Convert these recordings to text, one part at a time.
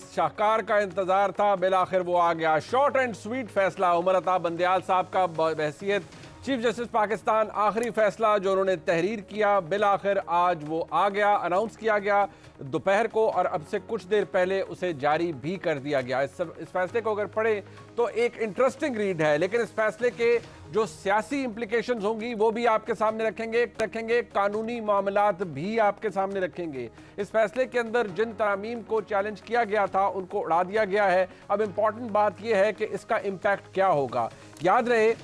शाहकार का इंतजार था, बिल आखिर वो आ गया। शॉर्ट एंड स्वीट फैसला उमर अता बंदयाल साहब का बहसीत चीफ जस्टिस पाकिस्तान, आखिरी फैसला जो उन्होंने तहरीर किया, बिल आखिर आज वो आ गया, अनाउंस किया गया दोपहर को और अब से कुछ देर पहले उसे जारी भी कर दिया गया। इस फैसले को अगर पढ़े तो एक इंटरेस्टिंग रीड है, लेकिन इस फैसले के जो सियासी इंप्लीकेशंस होंगी वो भी आपके सामने रखेंगे, कानूनी मामलात भी आपके सामने रखेंगे। इस फैसले के अंदर जिन तरामीम को चैलेंज किया गया था उनको उड़ा दिया गया है। अब इंपॉर्टेंट बात यह है कि इसका इम्पैक्ट क्या होगा। याद रहे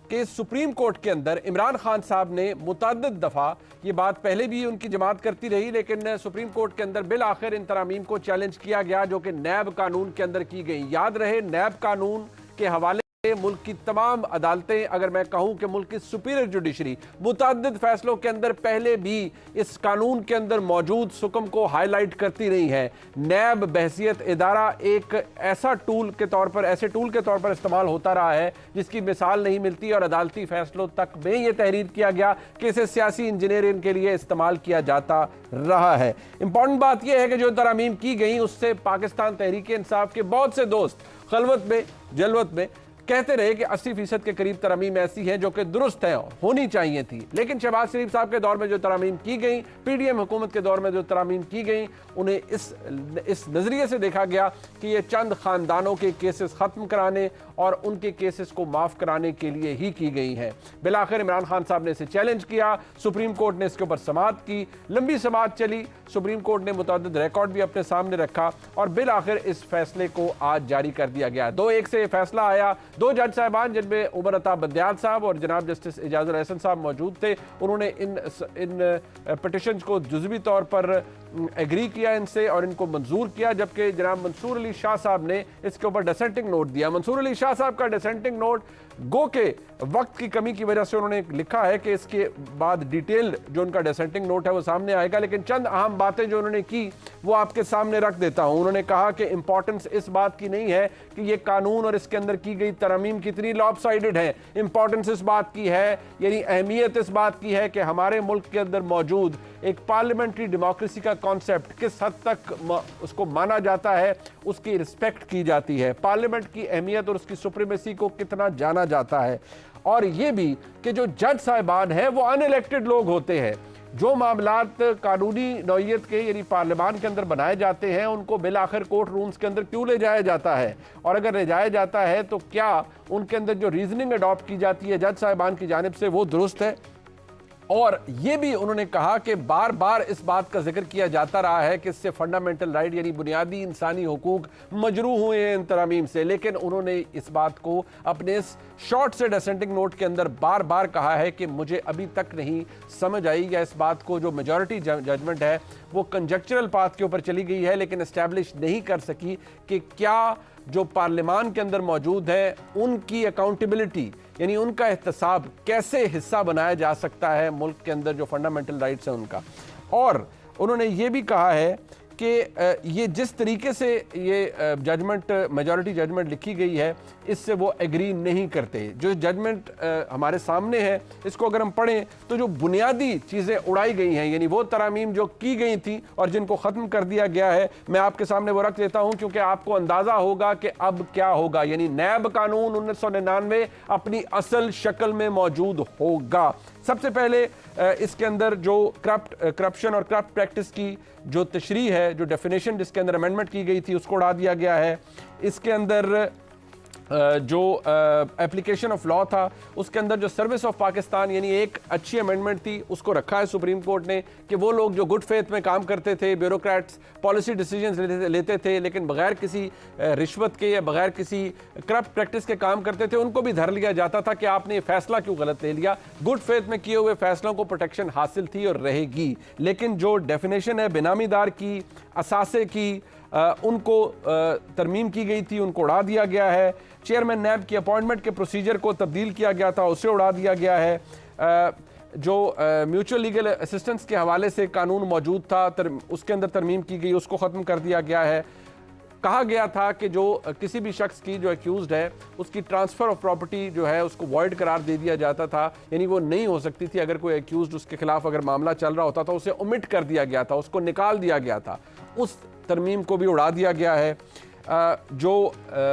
कि सुप्रीम कोर्ट के अंदर इमरान खान साहब ने मुतअद्दिद दफ़ा, ये बात पहले भी उनकी जमात करती रही, लेकिन सुप्रीम कोर्ट के अंदर बिल आखिर इन तरामीम को चैलेंज किया गया जो कि नैब कानून के अंदर की गई। याद रहे नैब कानून के हवाले मुल्क की तमाम अदालतें, अगर मैं कहूं कि मुल्क की सुपीरियर जुडिशरी मुतअद्दिद फैसलों के अंदर पहले भी इस कानून के अंदर मौजूद सुकम को हाईलाइट करती रही है। नैब बहसियत इदारा एक ऐसे टूल के तौर पर इस्तेमाल होता रहा है जिसकी मिसाल नहीं मिलती, और अदालती फैसलों तक में यह तहरीर किया गया कि इसे सियासी इंजीनियरिंग के लिए इस्तेमाल किया जाता रहा है। इंपॉर्टेंट बात यह है कि जो तरामीम की गई उससे पाकिस्तान तहरीक इंसाफ के बहुत से दोस्त खलवत में जलवत में कहते रहे कि 80% के करीब तरामीम ऐसी हैं जो कि दुरुस्त है, होनी चाहिए थी। लेकिन शहबाज शरीफ साहब के दौर में जो तरामीम की गई, पीडीएम हुकूमत के दौर में जो तरामीम की गई, उन्हें इस नज़रिए से देखा गया कि ये चंद खानदानों के केसेस ख़त्म कराने और उनके केसेस को माफ़ कराने के लिए ही की गई हैं। बिलाखिर इमरान खान साहब ने इसे चैलेंज किया, सुप्रीम कोर्ट ने इसके ऊपर समाअत की, लंबी समाअत चली, सुप्रीम कोर्ट ने मुतअद्दिद रिकॉर्ड भी अपने सामने रखा और बिलाखिर इस फैसले को आज जारी कर दिया गया। 2-1 से फैसला आया। 2 जज साहिबान जिनमें उमर अता बंदयाल साहब और जनाब जस्टिस इजाजुल एहसन साहब मौजूद थे, उन्होंने इन पिटिशंस को जुज़वी तौर पर एग्री किया इनसे और इनको मंजूर किया, जबकि जनाब मंसूर अली शाह साहब ने इसके ऊपर डिसेंटिंग नोट दिया। मंसूर अली शाह साहब का डिसेंटिंग नोट गो के वक्त की कमी की वजह से उन्होंने लिखा है कि इसके बाद डिटेल जो उनका डिसेंटिंग नोट है वो सामने आएगा, लेकिन चंद अहम बातें जो उन्होंने की वो आपके सामने रख देता हूं। उन्होंने कहा कि इंपॉर्टेंस इस बात की नहीं है कि ये कानून और इसके अंदर की गई तरमीम कितनी लॉपसाइडेड है, इंपॉर्टेंस इस बात की है, यानी अहमियत इस बात की है कि हमारे मुल्क के अंदर मौजूद एक पार्लियामेंट्री डेमोक्रेसी का कॉन्सेप्ट किस हद तक उसको माना जाता है, उसकी रिस्पेक्ट की जाती है, पार्लियामेंट की अहमियत और उसकी सुप्रीमेसी को कितना जाना जाता है, और ये भी कि जो जज साहिबान हैं वो अनइलेक्टेड लोग होते हैं। जो मामलात कानूनी नौइयत के यानी पार्लियामान के अंदर बनाए जाते हैं उनको बिल आखिर कोर्ट रूम्स के अंदर क्यों ले जाया जाता है, और अगर ले जाया जाता है तो क्या उनके अंदर जो रीजनिंग अडॉप्ट की जाती है जज साहिबान की जानिब से वो दुरुस्त है। और ये भी उन्होंने कहा कि बार बार इस बात का जिक्र किया जाता रहा है कि इससे फंडामेंटल राइट यानी बुनियादी इंसानी हुकूक मजरूह हुए हैं इन तरामीम से, लेकिन उन्होंने इस बात को अपने इस शॉर्ट से डिसेंटिंग नोट के अंदर बार बार कहा है कि मुझे अभी तक नहीं समझ आई या इस बात को जो मेजॉरिटी जजमेंट है वो कंजक्चरल पाथ के ऊपर चली गई है, लेकिन एस्टैब्लिश नहीं कर सकी कि क्या जो पार्लियामान के अंदर मौजूद है उनकी अकाउंटेबिलिटी यानी उनका एहतसाब कैसे हिस्सा बनाया जा सकता है मुल्क के अंदर जो फंडामेंटल राइट्स हैं उनका। और उन्होंने ये भी कहा है कि ये जिस तरीके से ये जजमेंट मेजॉरिटी जजमेंट लिखी गई है इससे वो एग्री नहीं करते। जो जजमेंट हमारे सामने है इसको अगर हम पढ़ें तो जो बुनियादी चीज़ें उड़ाई गई हैं यानी वो तरामीम जो की गई थी और जिनको ख़त्म कर दिया गया है, मैं आपके सामने वो रख देता हूँ क्योंकि आपको अंदाज़ा होगा कि अब क्या होगा। यानी नैब कानून 1999 अपनी असल शक्ल में मौजूद होगा। सबसे पहले इसके अंदर जो करप्शन और करप्ट प्रैक्टिस की जो तशरीह है, जो डेफिनेशन जिसके अंदर अमेंडमेंट की गई थी उसको उड़ा दिया गया है। इसके अंदर जो एप्लीकेशन ऑफ लॉ था उसके अंदर जो सर्विस ऑफ पाकिस्तान यानी एक अच्छी अमेंडमेंट थी उसको रखा है सुप्रीम कोर्ट ने कि वो लोग जो गुड फेथ में काम करते थे, ब्यूरोक्रेट्स पॉलिसी डिसीजंस लेते थे लेकिन बगैर किसी रिश्वत के या बगैर किसी करप्ट प्रैक्टिस के काम करते थे, उनको भी धर लिया जाता था कि आपने ये फैसला क्यों गलत ले लिया। गुड फेथ में किए हुए फैसलों को प्रोटेक्शन हासिल थी और रहेगी, लेकिन जो डेफिनेशन है बेनामीदार की, असासे की, उनको तरमीम की गई थी, उनको उड़ा दिया गया है। चेयरमैन नैब की अपॉइंटमेंट के प्रोसीजर को तब्दील किया गया था, उसे उड़ा दिया गया है। जो म्यूचुअल लीगल असिस्टेंस के हवाले से कानून मौजूद था उसके अंदर तरमीम की गई, उसको ख़त्म कर दिया गया है। कहा गया था कि जो किसी भी शख्स की जो एक्यूज्ड है उसकी ट्रांसफ़र ऑफ प्रॉपर्टी जो है उसको वॉइड करार दे दिया जाता था, यानी वो नहीं हो सकती थी। अगर कोई एक्यूज्ड उसके खिलाफ अगर मामला चल रहा होता था उसे ओमिट कर दिया गया था, उसको निकाल दिया गया था। उस तरमीम को भी उड़ा दिया गया है। जो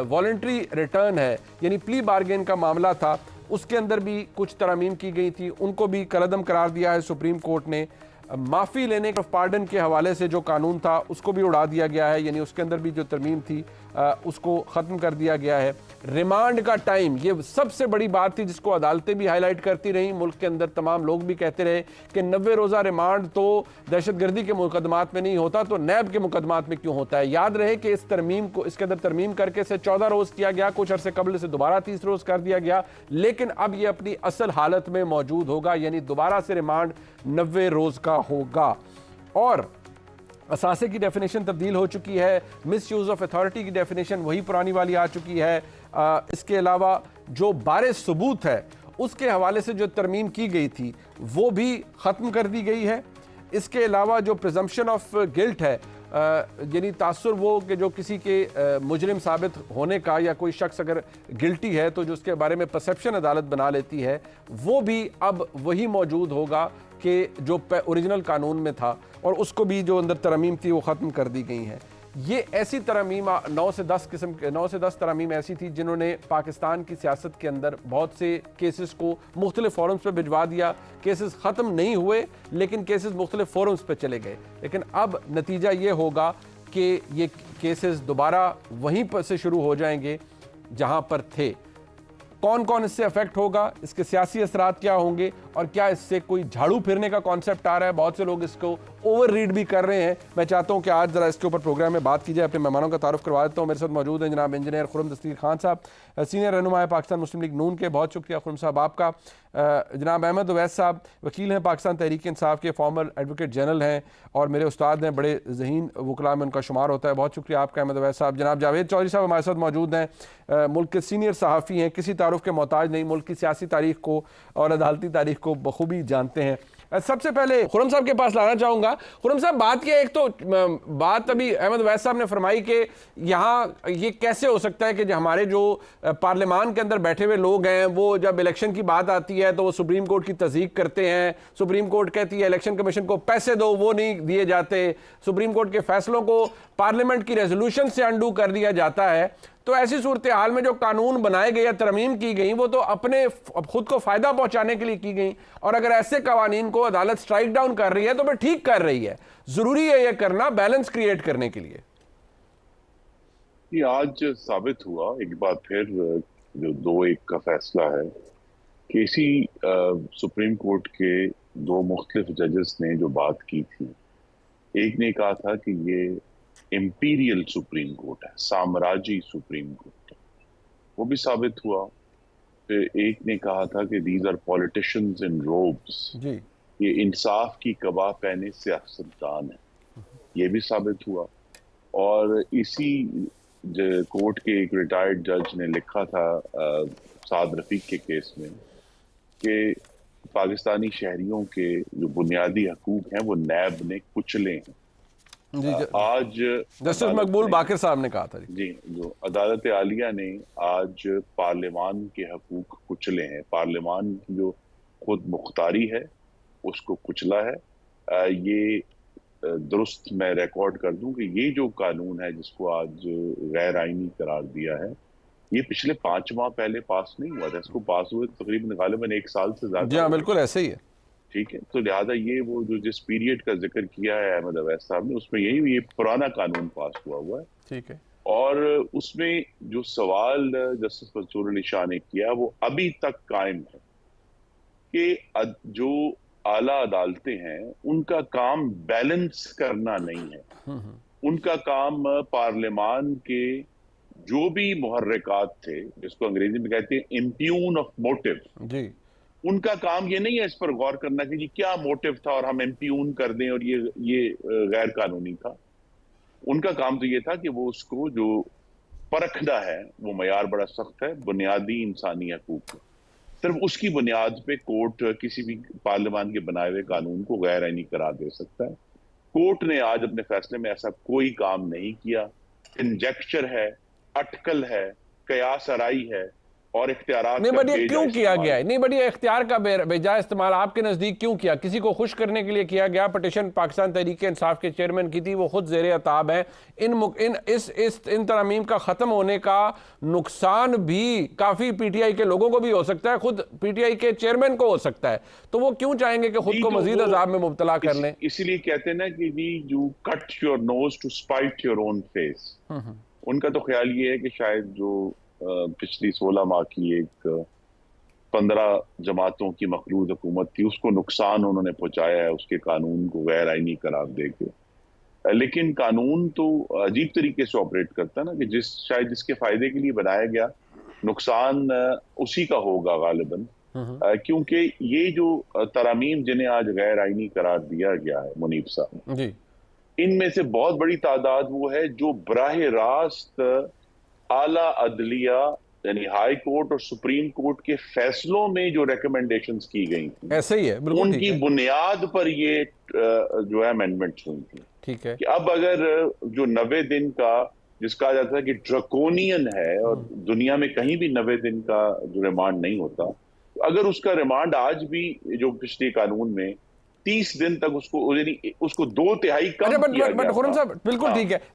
वॉलंटरी रिटर्न है यानी प्ली बार्गेन का मामला था, उसके अंदर भी कुछ तरमीम की गई थी, उनको भी कलअदम करार दिया है सुप्रीम कोर्ट ने। माफ़ी लेने के पार्डन के हवाले से जो कानून था उसको भी उड़ा दिया गया है, यानी उसके अंदर भी जो तरमीम थी उसको ख़त्म कर दिया गया है। रिमांड का टाइम, ये सबसे बड़ी बात थी जिसको अदालतें भी हाईलाइट करती रहीं, मुल्क के अंदर तमाम लोग भी कहते रहे कि 90 रोज़ा रिमांड तो दहशतगर्दी के मुकदमात में नहीं होता तो नैब के मुकदमात में क्यों होता है। याद रहे कि इस तरमीम को, इसके अंदर तरमीम करके इसे 14 रोज़ किया गया, कुछ अरसे कबल से दोबारा 30 रोज़ कर दिया गया, लेकिन अब ये अपनी असल हालत में मौजूद होगा, यानी दोबारा से रिमांड 90 रोज़ का होगा। और असासे की डेफिनेशन तब्दील हो चुकी है, मिस यूज़ ऑफ अथॉरिटी की डेफिनेशन वही पुरानी वाली आ चुकी है। इसके अलावा जो बारे सबूत है उसके हवाले से जो तरमीम की गई थी वो भी ख़त्म कर दी गई है। इसके अलावा जो प्रिजम्पशन ऑफ गिल्ट है, यानी तासुर वो कि जो किसी के मुजरिम साबित होने का या कोई शख्स अगर गिल्टी है तो जो उसके बारे में परसेप्शन अदालत बना लेती है, वो भी अब वही मौजूद होगा कि जो ओरिजिनल कानून में था, और उसको भी जो अंदर तरमीम थी वो ख़त्म कर दी गई हैं। ये ऐसी तरमीम 9 से 10 तरमीम ऐसी थी जिन्होंने पाकिस्तान की सियासत के अंदर बहुत से केसेस को मुख्तलिफ फोरम्स पर भिजवा दिया। केसेस ख़त्म नहीं हुए लेकिन केसेस मुख्तलिफ फोरम्स पर चले गए। लेकिन अब नतीजा ये होगा कि ये केसेस दोबारा वहीं पर से शुरू हो जाएंगे जहाँ पर थे। कौन कौन इससे अफेक्ट होगा, इसके सियासी असरात क्या होंगे, और क्या इससे कोई झाड़ू फिरने का कॉन्सेप्ट आ रहा है। बहुत से लोग इसको ओवर रीड भी कर रहे हैं। मैं चाहता हूं कि आज ज़रा इसके ऊपर प्रोग्राम में बात की जाए। अपने मेहमानों का तारुफ करवा देता हूं। मेरे साथ मौजूद हैं जनाब इंजीनियर खुर्रम दस्तगीर खान साहब, सीनियर रहनुमा पाकिस्तान मुस्लिम लीग नून के। बहुत शुक्रिया खुर्रम साहब आपका। जनाब अहमद उवैस साहब वकील हैं, पाकिस्तान तहरीक इंसाफ के फॉर्मर एडवोकेट जनरल हैं और मेरे उस्ताद हैं, बड़े ज़हीन वकला में उनका शुमार होता है। बहुत शुक्रिया आपका अहमद उवैस साहब। जनाब जावेद चौधरी साहब हमारे साथ मौजूद हैं, मुल्क के सीनियर सहाफ़ी हैं, किसी तारुफ के मोहताज नहीं, मुल्क की सियासी तारीख को और अदालती तारीख को बखूबी जानते हैं। सबसे पहले खुर्रम साहब के पास लाना चाहूँगा। खुर्रम साहब, बात क्या है, एक तो बात अभी अहमद उवैस साहब ने फरमाई कि यहाँ ये कैसे हो सकता है कि हमारे जो पार्लियामान के अंदर बैठे हुए लोग हैं वो जब इलेक्शन की बात आती है तो वो सुप्रीम कोर्ट की तस्दीक करते हैं। सुप्रीम कोर्ट कहती है इलेक्शन कमीशन को पैसे दो, वो नहीं दिए जाते। सुप्रीम कोर्ट के फैसलों को पार्लियामेंट की रेजोल्यूशन से अंडू कर दिया जाता है। तो ऐसी सूरत हाल में जो कानून बनाए गए या तरमीम की गई वो तो अपने खुद को फायदा पहुंचाने के लिए की गई, और अगर ऐसे कवानीन को अदालत स्ट्राइक डाउन कर रही है तो फिर ठीक कर रही है। जरूरी है यह करना बैलेंस क्रिएट करने के लिए। ये आज साबित हुआ एक बार फिर जो 2-1 का फैसला है कि इसी सुप्रीम कोर्ट के 2 मुख्तलिफ जजेस ने जो बात की थी, एक ने कहा था कि ये इंपीरियल सुप्रीम कोर्ट है, साम्राज्य सुप्रीम कोर्ट है, वो भी साबित हुआ। फिर एक ने कहा था कि these are politicians in robes, ये इंसाफ की कबा पहने सियासतदान है, ये भी साबित हुआ। और इसी कोर्ट के एक रिटायर्ड जज ने लिखा था साद रफीक के केस में कि पाकिस्तानी शहरियों के जो बुनियादी हकूक हैं वो नैब ने कुचले हैं। आज जस्टिस मकबूल बाकिर साहब ने कहा था जी, जो अदालत आलिया ने आज पार्लियामान के हकूक कुचले हैं, पार्लियामान की जो खुद मुख्तारी है उसको कुचला है। ये दुरुस्त मैं रिकॉर्ड कर दूं कि ये जो कानून है जिसको आज गैर आईनी करार दिया है, ये पिछले 5 माह पहले पास नहीं हुआ था। इसको पास हुए तकरीबन गालिबन 1 साल से ज्यादा। जी हाँ, बिल्कुल ऐसे ही है। ठीक है, तो लिहाजा ये वो जो जिस पीरियड का जिक्र किया है अहमद उवैस साहब ने, उसमें ये पुराना कानून पास हुआ है। ठीक है, और उसमें जो सवाल जस्टिस मंसूर अली शाह ने किया वो अभी तक कायम है कि जो आला अदालतें हैं उनका काम बैलेंस करना नहीं है। उनका काम पार्लियामान के जो भी मुहर्रिकात थे, जिसको अंग्रेजी में कहते हैं इम्प्यून ऑफ मोटिव, जी, उनका काम ये नहीं है इस पर गौर करना कि जी क्या मोटिव था और हम इम्प्यून कर दें और ये गैर कानूनी था। उनका काम तो ये था कि वो उसको जो परखना है वो मयार बड़ा सख्त है, बुनियादी इंसानी हकूक, सिर्फ उसकी बुनियाद पे कोर्ट किसी भी पार्लियामान के बनाए हुए कानून को गैर आईनी करार दे सकता है। कोर्ट ने आज अपने फैसले में ऐसा कोई काम नहीं किया। कंजेक्चर है, अटकल है, कयास आराई है, और इख्तियारात नहीं का बट ये बेजा क्यों किया इस्तेमाल। गया है? नहीं बट ये इख्तियार का बेजा इस्तेमाल आपके नजदीक क्यों किया? किसी को खुश करने के लिए किया गया? पिटीशन पाकिस्तान तहरीक इंसाफ के चेयरमैन की थी, वो खुद ज़ेरे अताब है। इन तरमीम का खत्म होने का नुकसान भी काफी पीटीआई के लोगों को भी हो सकता है, खुद पीटीआई के चेयरमैन को हो सकता है, तो वो क्यों चाहेंगे कि खुद जी, को तो मजीद अजाब में मुब्तला कर लें? इसीलिए कहते हैं ना कि जी, you cut your nose to spite your own face. उनका तो ख्याल ये है कि शायद जो पिछली 16 माह की एक 15 जमातों की मखलूद हुकूमत थी, उसको नुकसान उन्होंने पहुंचाया है उसके कानून को गैर आईनी करार देके। लेकिन कानून तो अजीब तरीके से ऑपरेट करता है ना, कि शायद जिसके फायदे के लिए बनाया गया, नुकसान उसी का होगा गालिबन। क्योंकि ये जो तरामीम जिन्हें आज गैर आईनी करार दिया गया है मुनीब साहब, जी इनमें से बहुत बड़ी तादाद वो है जो बराह रास्त आला अदलिया यानी हाई कोर्ट और सुप्रीम कोर्ट के फैसलों में जो रिकमेंडेशंस की गई थी, ऐसे ही है, बिल्कुल ठीक उनकी है। बुनियाद पर ये जो है अमेंडमेंट्स हुई थी। ठीक है। कि अब अगर जो 90 दिन का, जिसका कहा जाता है कि ड्रकोनियन है और दुनिया में कहीं भी 90 दिन का जो रिमांड नहीं होता, तो अगर उसका रिमांड आज भी जो पिछले कानून में 30 दिन तक उसको 2/3 अच्छा कम किया बट गया खुर्रम था। साहब बिल्कुल हाँ, ठीक है।